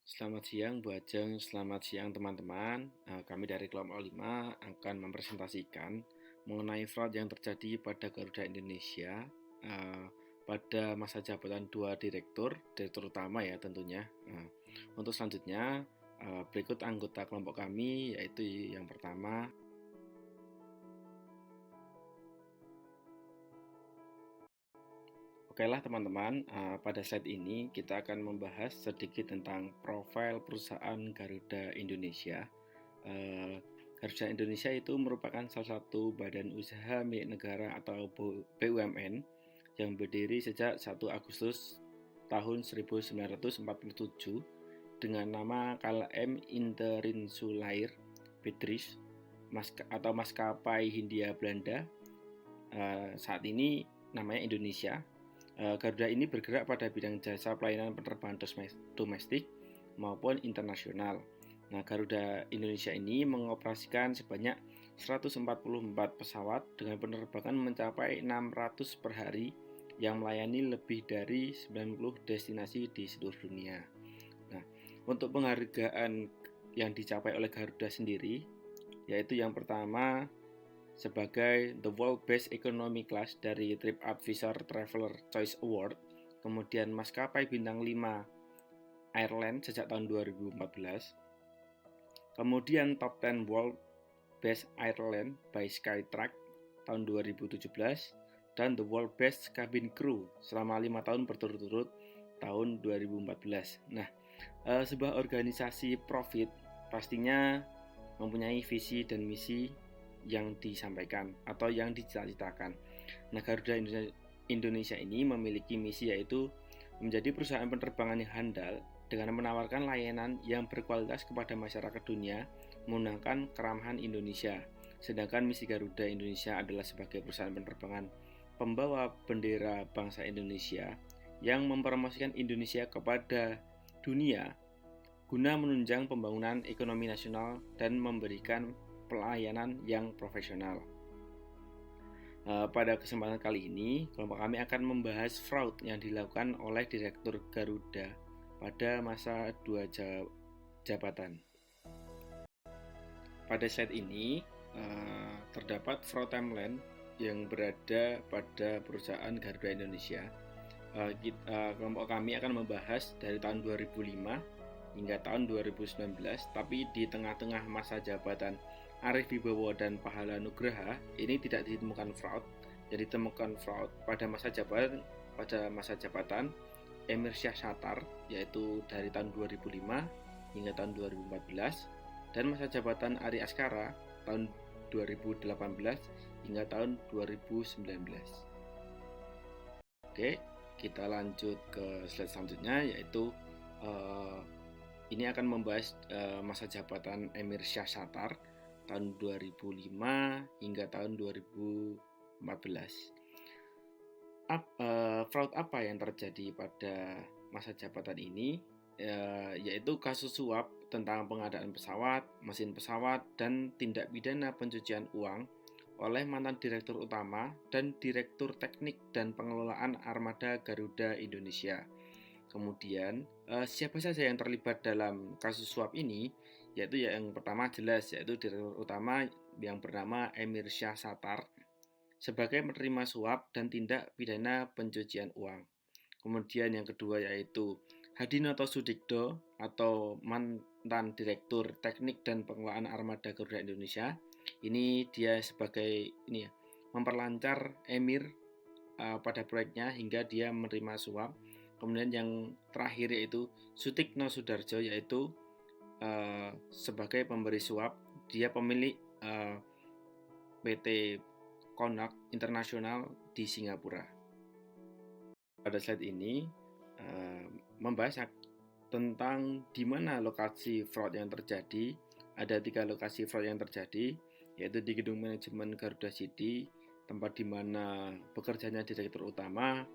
Selamat siang Bu Ajeng, selamat siang teman-teman. Kami dari kelompok 5 akan mempresentasikan mengenai fraud yang terjadi pada Garuda Indonesia pada masa jabatan dua direktur utama ya tentunya. Untuk selanjutnya berikut anggota kelompok kami, yaitu yang pertama. Oke lah teman-teman, pada slide ini kita akan membahas sedikit tentang profil perusahaan Garuda Indonesia. Garuda Indonesia itu merupakan salah satu badan usaha milik negara atau BUMN yang berdiri sejak 1 Agustus tahun 1947 dengan nama KLM Interinsulair Bedrijf atau Maskapai Hindia Belanda. Saat ini namanya Indonesia. Garuda ini bergerak pada bidang jasa pelayanan penerbangan domestik maupun internasional. Nah, Garuda Indonesia ini mengoperasikan sebanyak 144 pesawat dengan penerbangan mencapai 600 per hari yang melayani lebih dari 90 destinasi di seluruh dunia. Nah, untuk penghargaan yang dicapai oleh Garuda sendiri, yaitu yang pertama sebagai The World Best Economy Class dari TripAdvisor Traveler Choice Award, kemudian maskapai bintang 5 Airline sejak tahun 2014, kemudian Top 10 World Best Airline by Skytrax tahun 2017, dan The World Best Cabin Crew selama 5 tahun berturut-turut tahun 2014. Nah, sebuah organisasi profit pastinya mempunyai visi dan misi yang disampaikan atau yang dicita-citakan. Nah, Garuda Indonesia ini memiliki misi yaitu menjadi perusahaan penerbangan yang handal dengan menawarkan layanan yang berkualitas kepada masyarakat dunia menggunakan keramahan Indonesia. Sedangkan misi Garuda Indonesia adalah sebagai perusahaan penerbangan pembawa bendera bangsa Indonesia yang mempromosikan Indonesia kepada dunia guna menunjang pembangunan ekonomi nasional dan memberikan pelayanan yang profesional. Pada kesempatan kali ini, kelompok kami akan membahas fraud yang dilakukan oleh Direktur Garuda pada masa 2 jabatan. Pada slide ini terdapat fraud timeline yang berada pada perusahaan Garuda Indonesia. Kelompok kami akan membahas dari tahun 2005 hingga tahun 2019, tapi di tengah-tengah masa jabatan Arief Wibowo dan Pahala Nugraha ini tidak ditemukan fraud. Jadi ditemukan fraud pada masa jabatan Emir Syah Sattar, yaitu dari tahun 2005 hingga tahun 2014, dan masa jabatan Ari Askara tahun 2018 hingga tahun 2019. Oke, kita lanjut ke slide selanjutnya, yaitu ini akan membahas masa jabatan Emir Syah Sattar tahun 2005 hingga tahun 2014. Fraud apa yang terjadi pada masa jabatan ini? Yaitu kasus suap tentang pengadaan pesawat, mesin pesawat, dan tindak pidana pencucian uang oleh mantan Direktur Utama dan Direktur Teknik dan Pengelolaan Armada Garuda Indonesia. Kemudian siapa saja yang terlibat dalam kasus suap ini? Yaitu yang pertama jelas, yaitu Direktur Utama yang bernama Emir Syah Sattar sebagai penerima suap dan tindak pidana pencucian uang. Kemudian yang kedua yaitu Hadinoto Sudikdo atau mantan Direktur Teknik dan Pengelolaan Armada Garuda Indonesia. Ini dia sebagai memperlancar Emir pada proyeknya hingga dia menerima suap. Kemudian yang terakhir yaitu Sutikno Sudarjo, yaitu sebagai pemberi suap. Dia pemilik PT Konak Internasional di Singapura. Pada slide ini membahas tentang di mana lokasi fraud yang terjadi. Ada 3 lokasi fraud yang terjadi, yaitu di gedung manajemen Garuda City, tempat di mana bekerjanya Direktur Utama.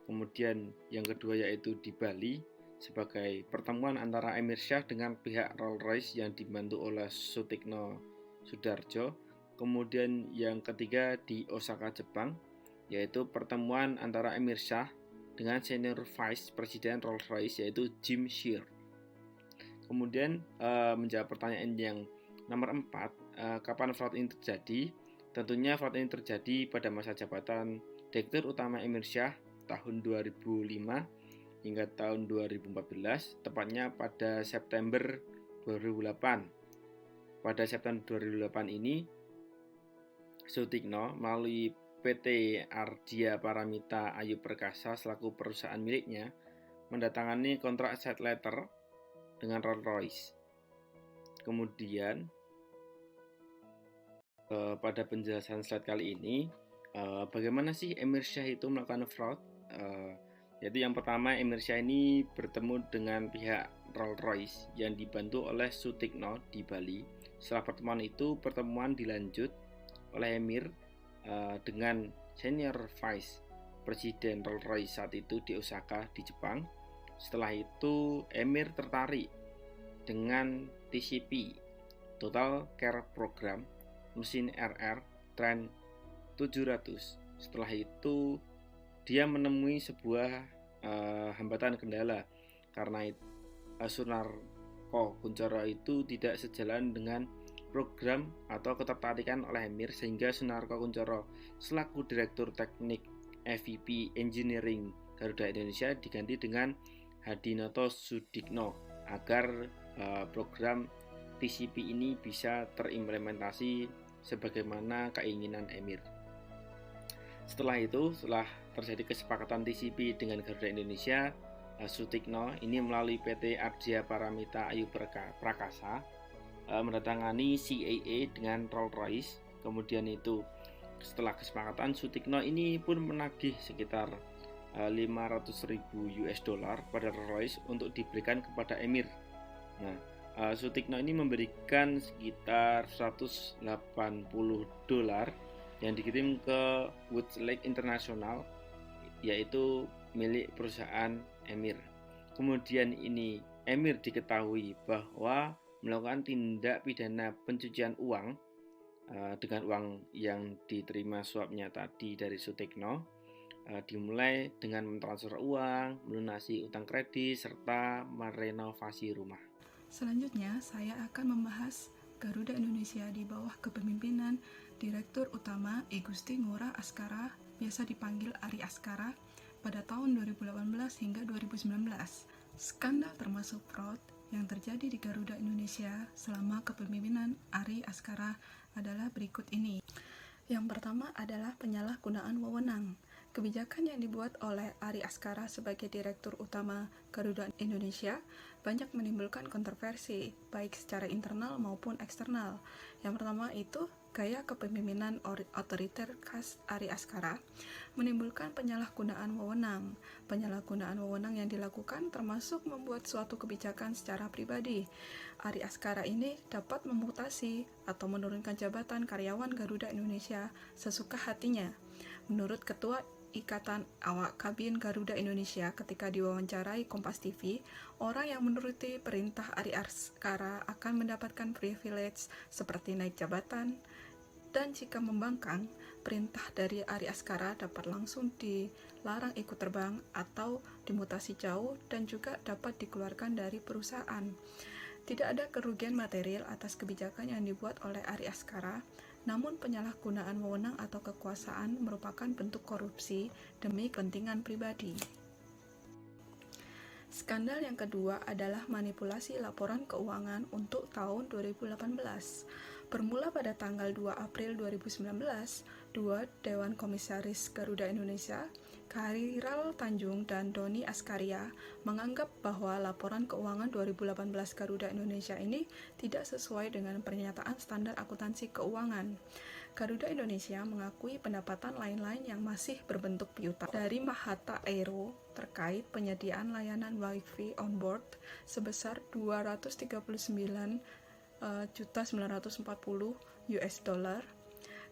Kemudian yang kedua yaitu di Bali, sebagai pertemuan antara Emir Syah dengan pihak Rolls-Royce yang dibantu oleh Sutikno Sudarjo. Kemudian yang ketiga di Osaka, Jepang, yaitu pertemuan antara Emir Syah dengan Senior Vice President Rolls-Royce yaitu Jim Shear. Kemudian menjawab pertanyaan yang nomor 4, kapan fraud ini terjadi? Tentunya fraud ini terjadi pada masa jabatan Direktur Utama Emir Syah tahun 2005 hingga tahun 2014, tepatnya pada September 2008. Pada September 2008 ini, Sutikno melalui PT Ardhya Paramita Ayu Perkasa selaku perusahaan miliknya mendatangani kontrak set letter dengan Rolls-Royce. Kemudian pada penjelasan slide kali ini, bagaimana sih Emir Syah itu melakukan fraud? Yaitu yang pertama, Emir Syah ini bertemu dengan pihak Rolls-Royce yang dibantu oleh Sutikno di Bali. Setelah pertemuan itu, pertemuan dilanjut oleh Emir dengan Senior Vice Presiden Rolls-Royce saat itu di Osaka, di Jepang. Setelah itu, Emir tertarik dengan TCP, Total Care Program, mesin RR Trent 700. Setelah itu dia menemui sebuah hambatan kendala karena Sunarko Kuncoro itu tidak sejalan dengan program atau ketertarikan oleh Emir, sehingga Sunarko Kuncoro selaku Direktur Teknik EVP Engineering Garuda Indonesia diganti dengan Hadinoto Sudikno agar program TCP ini bisa terimplementasi sebagaimana keinginan Emir. Setelah itu, setelah terjadi kesepakatan TCP dengan Garuda Indonesia, Sutikno ini melalui PT Ardhya Paramita Ayu Prakasa mendatangani CAA dengan Rolls-Royce. Kemudian itu setelah kesepakatan, Sutikno ini pun menagih sekitar $500.000 pada Rolls-Royce untuk diberikan kepada Emir. Nah, Sutikno ini memberikan sekitar $180 yang dikirim ke Woods-Lake International, yaitu milik perusahaan Emir. Kemudian ini Emir diketahui bahwa melakukan tindak pidana pencucian uang dengan uang yang diterima suapnya tadi dari Sutikno, dimulai dengan mentransfer uang, melunasi utang kredit, serta merenovasi rumah. Selanjutnya, saya akan membahas Garuda Indonesia di bawah kepemimpinan Direktur Utama I Gusti Ngurah Askara, biasa dipanggil Ari Askara, pada tahun 2018 hingga 2019. Skandal termasuk fraud yang terjadi di Garuda Indonesia selama kepemimpinan Ari Askara adalah berikut ini. Yang pertama adalah penyalahgunaan wewenang. Kebijakan yang dibuat oleh Ari Askara sebagai Direktur Utama Garuda Indonesia banyak menimbulkan kontroversi, baik secara internal maupun eksternal. Yang pertama itu, gaya kepemimpinan otoriter khas Ari Askara menimbulkan penyalahgunaan wewenang. Penyalahgunaan wewenang yang dilakukan termasuk membuat suatu kebijakan secara pribadi. Ari Askara ini dapat memutasi atau menurunkan jabatan karyawan Garuda Indonesia sesuka hatinya. Menurut Ketua Ikatan Awak Kabin Garuda Indonesia ketika diwawancarai Kompas TV, orang yang menuruti perintah Ari Askara akan mendapatkan privilege seperti naik jabatan, dan jika membangkang, perintah dari Ari Askara dapat langsung dilarang ikut terbang atau dimutasi jauh dan juga dapat dikeluarkan dari perusahaan. Tidak ada kerugian material atas kebijakan yang dibuat oleh Ari Askara, namun penyalahgunaan wewenang atau kekuasaan merupakan bentuk korupsi demi kepentingan pribadi. Skandal yang kedua adalah manipulasi laporan keuangan untuk tahun 2018. Bermula pada tanggal 2 April 2019, dua Dewan Komisaris Garuda Indonesia, Khairal Tanjung dan Doni Askaria, menganggap bahwa laporan keuangan 2018 Garuda Indonesia ini tidak sesuai dengan pernyataan standar akuntansi keuangan. Garuda Indonesia mengakui pendapatan lain-lain yang masih berbentuk piutang dari Mahata Aero terkait penyediaan layanan Wi-Fi on board sebesar $239.940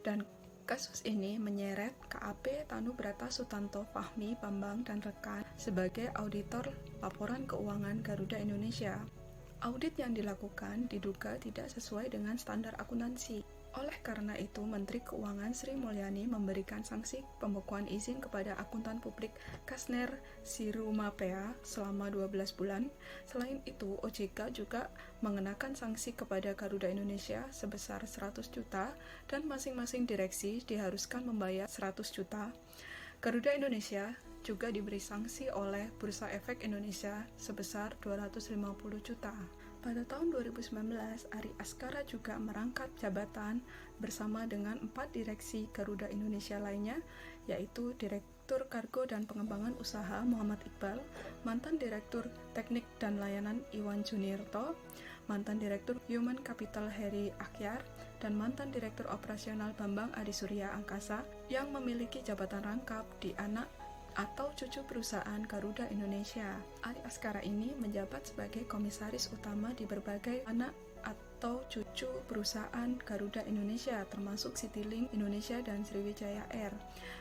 dan kasus ini menyeret KAP Tanubrata Sutanto Fahmi Bambang dan rekan sebagai auditor laporan keuangan Garuda Indonesia. Audit yang dilakukan diduga tidak sesuai dengan standar akuntansi. Oleh karena itu, Menteri Keuangan Sri Mulyani memberikan sanksi pembekuan izin kepada akuntan publik Kasner Sirumapea selama 12 bulan. Selain itu, OJK juga mengenakan sanksi kepada Garuda Indonesia sebesar 100 juta dan masing-masing direksi diharuskan membayar 100 juta. Garuda Indonesia juga diberi sanksi oleh Bursa Efek Indonesia sebesar 250 juta. Pada tahun 2019, Ari Askara juga merangkap jabatan bersama dengan 4 direksi Garuda Indonesia lainnya, yaitu Direktur Kargo dan Pengembangan Usaha Muhammad Iqbal, mantan Direktur Teknik dan Layanan Iwan Juniarto, mantan Direktur Human Capital Heri Akhyar, dan mantan Direktur Operasional Bambang Adi Surya Angkasa yang memiliki jabatan rangkap di anak atau cucu perusahaan Garuda Indonesia. Ari Askara ini menjabat sebagai komisaris utama di berbagai anak atau cucu perusahaan Garuda Indonesia, termasuk Citylink Indonesia dan Sriwijaya Air.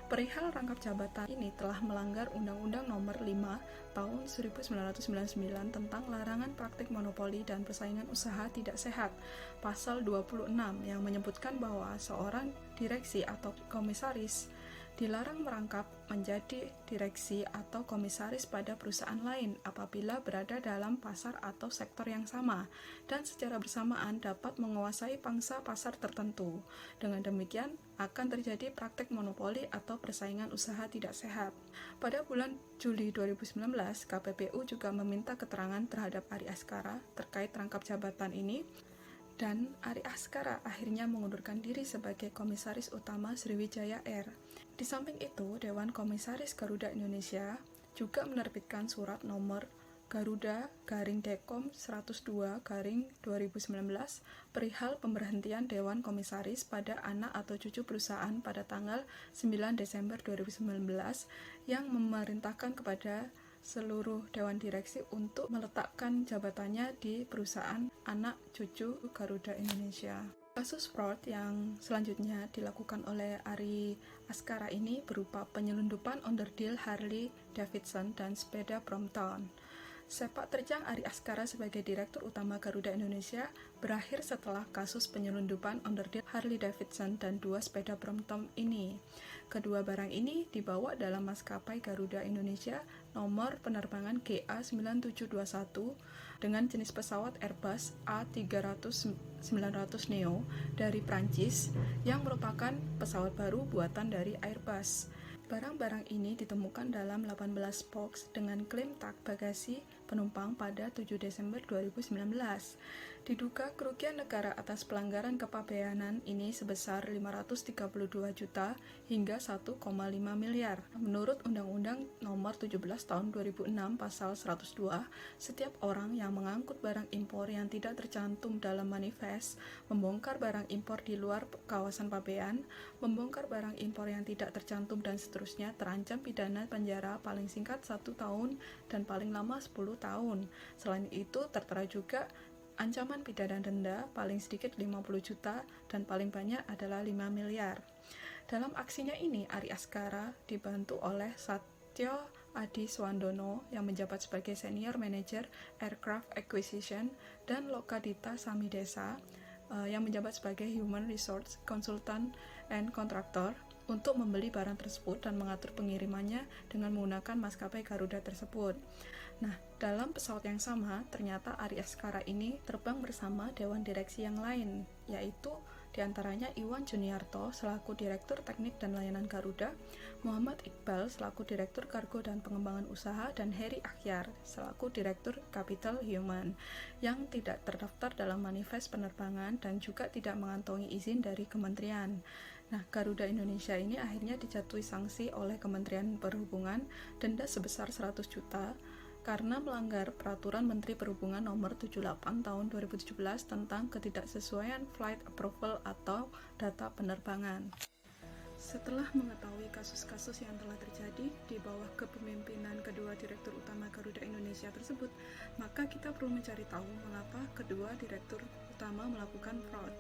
Perihal rangkap jabatan ini telah melanggar Undang-Undang Nomor 5 Tahun 1999 tentang larangan praktik monopoli dan persaingan usaha tidak sehat, pasal 26 yang menyebutkan bahwa seorang direksi atau komisaris dilarang merangkap menjadi direksi atau komisaris pada perusahaan lain apabila berada dalam pasar atau sektor yang sama dan secara bersamaan dapat menguasai pangsa pasar tertentu. Dengan demikian, akan terjadi praktek monopoli atau persaingan usaha tidak sehat. Pada bulan Juli 2019, KPPU juga meminta keterangan terhadap Ari Askara terkait rangkap jabatan ini, dan Ari Askara akhirnya mengundurkan diri sebagai komisaris utama Sriwijaya Air. Di samping itu, Dewan Komisaris Garuda Indonesia juga menerbitkan surat nomor Garuda-Dekom 102-2019 perihal pemberhentian Dewan Komisaris pada anak atau cucu perusahaan pada tanggal 9 Desember 2019 yang memerintahkan kepada seluruh Dewan Direksi untuk meletakkan jabatannya di perusahaan anak cucu Garuda Indonesia. Kasus fraud yang selanjutnya dilakukan oleh Ari Askara ini berupa penyelundupan onderdil Harley Davidson dan sepeda Brompton. Sepak terjang Ari Askara sebagai Direktur Utama Garuda Indonesia berakhir setelah kasus penyelundupan onderdil Harley Davidson dan 2 sepeda Brompton ini. Kedua barang ini dibawa dalam maskapai Garuda Indonesia nomor penerbangan GA9721 dengan jenis pesawat Airbus A300-900 Neo dari Prancis yang merupakan pesawat baru buatan dari Airbus. Barang-barang ini ditemukan dalam 18 box dengan klaim tag bagasi penumpang pada 7 Desember 2019. Diduga kerugian negara atas pelanggaran kepabeanan ini sebesar 532 juta hingga 1,5 miliar. Menurut Undang-Undang Nomor 17 Tahun 2006 Pasal 102, setiap orang yang mengangkut barang impor yang tidak tercantum dalam manifest, membongkar barang impor di luar kawasan pabean, membongkar barang impor yang tidak tercantum dan seterusnya terancam pidana penjara paling singkat 1 tahun dan paling lama 10 tahun. Selain itu, tertera juga ancaman pidana denda paling sedikit 50 juta dan paling banyak adalah 5 miliar. Dalam aksinya ini, Ari Askara dibantu oleh Satyo Adi Swandono yang menjabat sebagai Senior Manager Aircraft Acquisition dan Lokadita Samidesa yang menjabat sebagai Human Resource Consultant and Contractor untuk membeli barang tersebut dan mengatur pengirimannya dengan menggunakan maskapai Garuda tersebut. Nah, dalam pesawat yang sama, ternyata Ari Askara ini terbang bersama Dewan Direksi yang lain, yaitu diantaranya Iwan Juniarto selaku Direktur Teknik dan Layanan Garuda, Muhammad Iqbal selaku Direktur Kargo dan Pengembangan Usaha, dan Heri Akhyar selaku Direktur Capital Human yang tidak terdaftar dalam manifest penerbangan dan juga tidak mengantongi izin dari kementerian. Nah, Garuda Indonesia ini akhirnya dijatuhi sanksi oleh Kementerian Perhubungan denda sebesar 100 juta karena melanggar Peraturan Menteri Perhubungan Nomor 78 Tahun 2017 tentang ketidaksesuaian flight approval atau data penerbangan. Setelah mengetahui kasus-kasus yang telah terjadi di bawah kepemimpinan kedua Direktur Utama Garuda Indonesia tersebut, maka kita perlu mencari tahu mengapa kedua Direktur Utama melakukan fraud.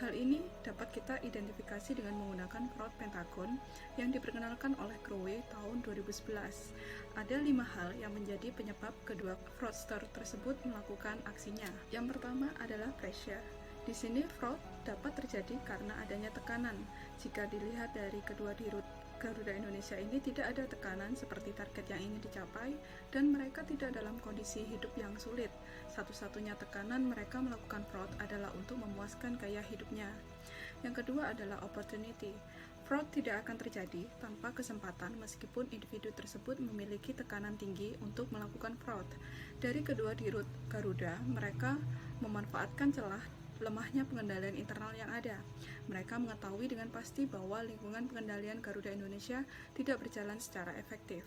Hal ini dapat kita identifikasi dengan menggunakan fraud Pentagon yang diperkenalkan oleh Crowley tahun 2011. Ada 5 hal yang menjadi penyebab kedua fraudster tersebut melakukan aksinya. Yang pertama adalah pressure, Di sini fraud dapat terjadi karena adanya tekanan. Jika dilihat dari kedua dirut Garuda Indonesia ini tidak ada tekanan seperti target yang ingin dicapai dan mereka tidak dalam kondisi hidup yang sulit. Satu-satunya tekanan mereka melakukan fraud adalah untuk memuaskan gaya hidupnya. Yang kedua adalah opportunity. Fraud tidak akan terjadi tanpa kesempatan meskipun individu tersebut memiliki tekanan tinggi untuk melakukan fraud. Dari kedua dirut Garuda, mereka memanfaatkan celah lemahnya pengendalian internal yang ada. Mereka mengetahui dengan pasti bahwa lingkungan pengendalian Garuda Indonesia tidak berjalan secara efektif.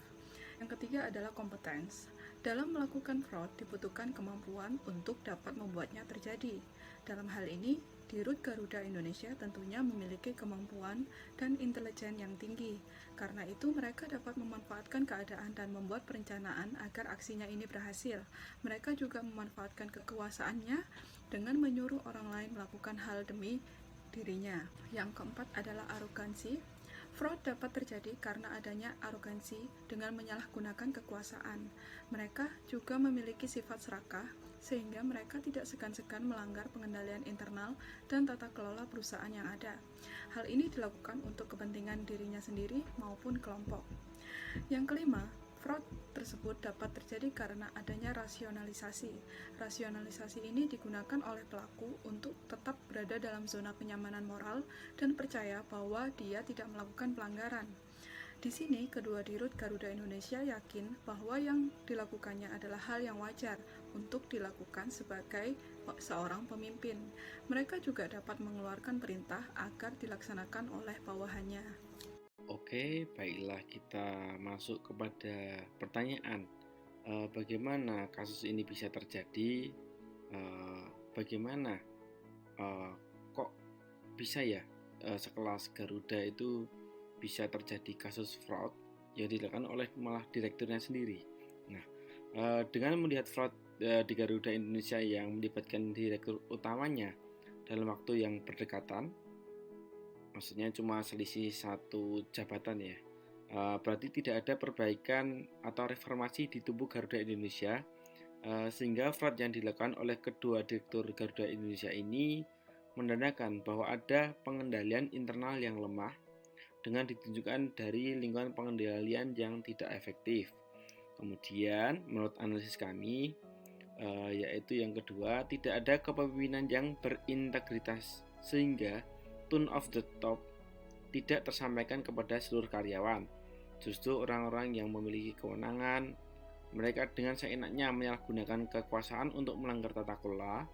Yang ketiga adalah competence. Dalam melakukan fraud dibutuhkan kemampuan untuk dapat membuatnya terjadi. Dalam hal ini, Dirut Garuda Indonesia tentunya memiliki kemampuan dan intelijen yang tinggi. Karena itu, mereka dapat memanfaatkan keadaan dan membuat perencanaan agar aksinya ini berhasil. Mereka juga memanfaatkan kekuasaannya dengan menyuruh orang lain melakukan hal demi dirinya. Yang keempat adalah arogansi. Fraud dapat terjadi karena adanya arogansi dengan menyalahgunakan kekuasaan. Mereka juga memiliki sifat serakah, sehingga mereka tidak segan-segan melanggar pengendalian internal dan tata kelola perusahaan yang ada. Hal ini dilakukan untuk kepentingan dirinya sendiri maupun kelompok. Yang kelima, fraud tersebut dapat terjadi karena adanya rasionalisasi. Rasionalisasi ini digunakan oleh pelaku untuk tetap berada dalam zona kenyamanan moral dan percaya bahwa dia tidak melakukan pelanggaran. Di sini, kedua dirut Garuda Indonesia yakin bahwa yang dilakukannya adalah hal yang wajar untuk dilakukan sebagai seorang pemimpin. Mereka juga dapat mengeluarkan perintah agar dilaksanakan oleh bawahannya. Oke, baiklah kita masuk kepada pertanyaan. Bagaimana kasus ini bisa terjadi? Bagaimana kok bisa ya sekelas Garuda itu bisa terjadi kasus fraud yang dilakukan oleh malah direkturnya sendiri. Nah, dengan melihat fraud di Garuda Indonesia yang melibatkan direktur utamanya dalam waktu yang berdekatan, maksudnya cuma selisih satu jabatan ya, berarti tidak ada perbaikan atau reformasi di tubuh Garuda Indonesia, sehingga fraud yang dilakukan oleh kedua direktur Garuda Indonesia ini menandakan bahwa ada pengendalian internal yang lemah dengan ditunjukkan dari lingkungan pengendalian yang tidak efektif. Kemudian, menurut analisis kami, yaitu yang kedua, tidak ada kepemimpinan yang berintegritas sehingga tone of the top tidak tersampaikan kepada seluruh karyawan. Justru orang-orang yang memiliki kewenangan, mereka dengan seenaknya menyalahgunakan kekuasaan untuk melanggar tata kelola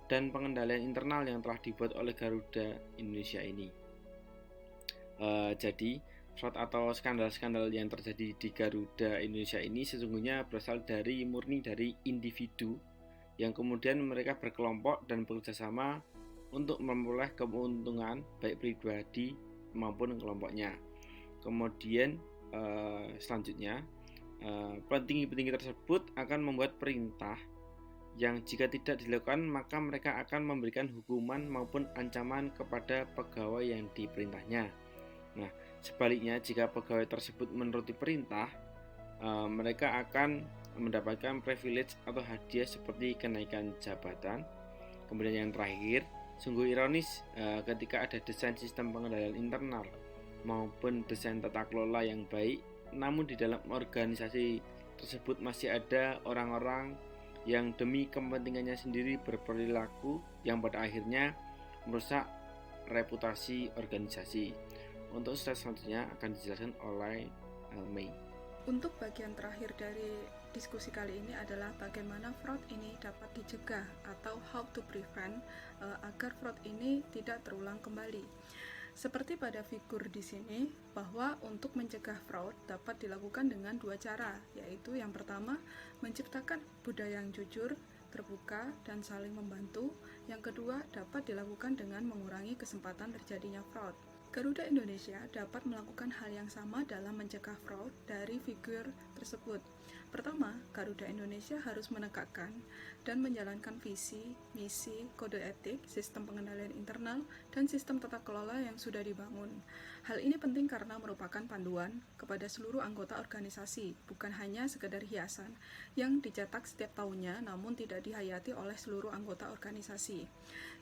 dan pengendalian internal yang telah dibuat oleh Garuda Indonesia ini. Jadi fraud atau skandal-skandal yang terjadi di Garuda Indonesia ini sesungguhnya berasal dari murni dari individu yang kemudian mereka berkelompok dan bekerjasama untuk memperoleh keuntungan baik pribadi maupun kelompoknya. Kemudian selanjutnya petinggi-petinggi tersebut akan membuat perintah yang jika tidak dilakukan maka mereka akan memberikan hukuman maupun ancaman kepada pegawai yang diperintahnya. Nah, sebaliknya jika pegawai tersebut menuruti perintah, mereka akan mendapatkan privilege atau hadiah seperti kenaikan jabatan. Kemudian yang terakhir, sungguh ironis ketika ada desain sistem pengendalian internal maupun desain tata kelola yang baik, namun di dalam organisasi tersebut masih ada orang-orang yang demi kepentingannya sendiri berperilaku yang pada akhirnya merusak reputasi organisasi. Untuk slide selanjutnya akan dijelaskan oleh Mei. Untuk bagian terakhir dari diskusi kali ini adalah bagaimana fraud ini dapat dicegah atau how to prevent agar fraud ini tidak terulang kembali. Seperti pada figur di sini, bahwa untuk mencegah fraud dapat dilakukan dengan dua cara, yaitu yang pertama, menciptakan budaya yang jujur, terbuka, dan saling membantu. Yang kedua, dapat dilakukan dengan mengurangi kesempatan terjadinya fraud. Garuda Indonesia dapat melakukan hal yang sama dalam mencegah fraud dari figur tersebut. Pertama, Garuda Indonesia harus menegakkan dan menjalankan visi, misi, kode etik, sistem pengendalian internal, dan sistem tata kelola yang sudah dibangun. Hal ini penting karena merupakan panduan kepada seluruh anggota organisasi, bukan hanya sekedar hiasan yang dicetak setiap tahunnya namun tidak dihayati oleh seluruh anggota organisasi.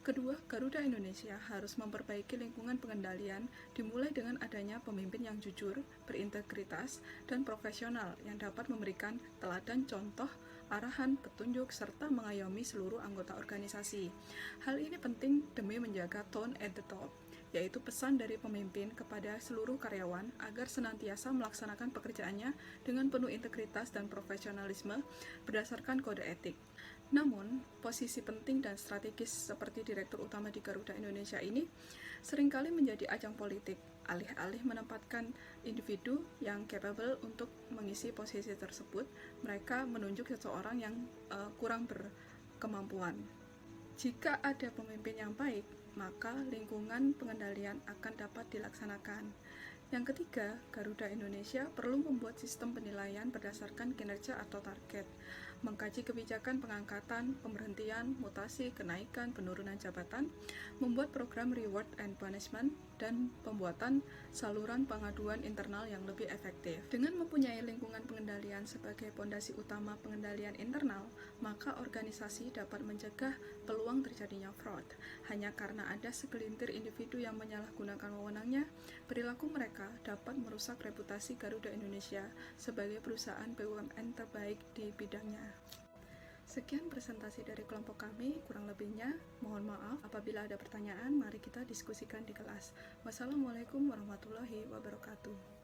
Kedua, Garuda Indonesia harus memperbaiki lingkungan pengendalian dimulai dengan adanya pemimpin yang jujur, berintegritas, dan profesional yang dapat memberikan teladan contoh, arahan, petunjuk, serta mengayomi seluruh anggota organisasi. Hal ini penting demi menjaga tone at the top, yaitu pesan dari pemimpin kepada seluruh karyawan agar senantiasa melaksanakan pekerjaannya dengan penuh integritas dan profesionalisme berdasarkan kode etik. Namun, posisi penting dan strategis seperti Direktur Utama di Garuda Indonesia ini seringkali menjadi ajang politik, alih-alih menempatkan individu yang capable untuk mengisi posisi tersebut, mereka menunjuk seseorang yang kurang berkemampuan. Jika ada pemimpin yang baik, maka lingkungan pengendalian akan dapat dilaksanakan. Yang ketiga, Garuda Indonesia perlu membuat sistem penilaian berdasarkan kinerja atau target, mengkaji kebijakan pengangkatan, pemberhentian, mutasi, kenaikan, penurunan jabatan, membuat program reward and punishment, dan pembuatan saluran pengaduan internal yang lebih efektif. Dengan mempunyai lingkungan pengendalian sebagai pondasi utama pengendalian internal, maka organisasi dapat mencegah peluang terjadinya fraud. Hanya karena ada segelintir individu yang menyalahgunakan wewenangnya, perilaku mereka dapat merusak reputasi Garuda Indonesia sebagai perusahaan BUMN terbaik di bidangnya. Sekian presentasi dari kelompok kami, kurang lebihnya mohon maaf. Apabila ada pertanyaan, mari kita diskusikan di kelas. Wassalamualaikum warahmatullahi wabarakatuh.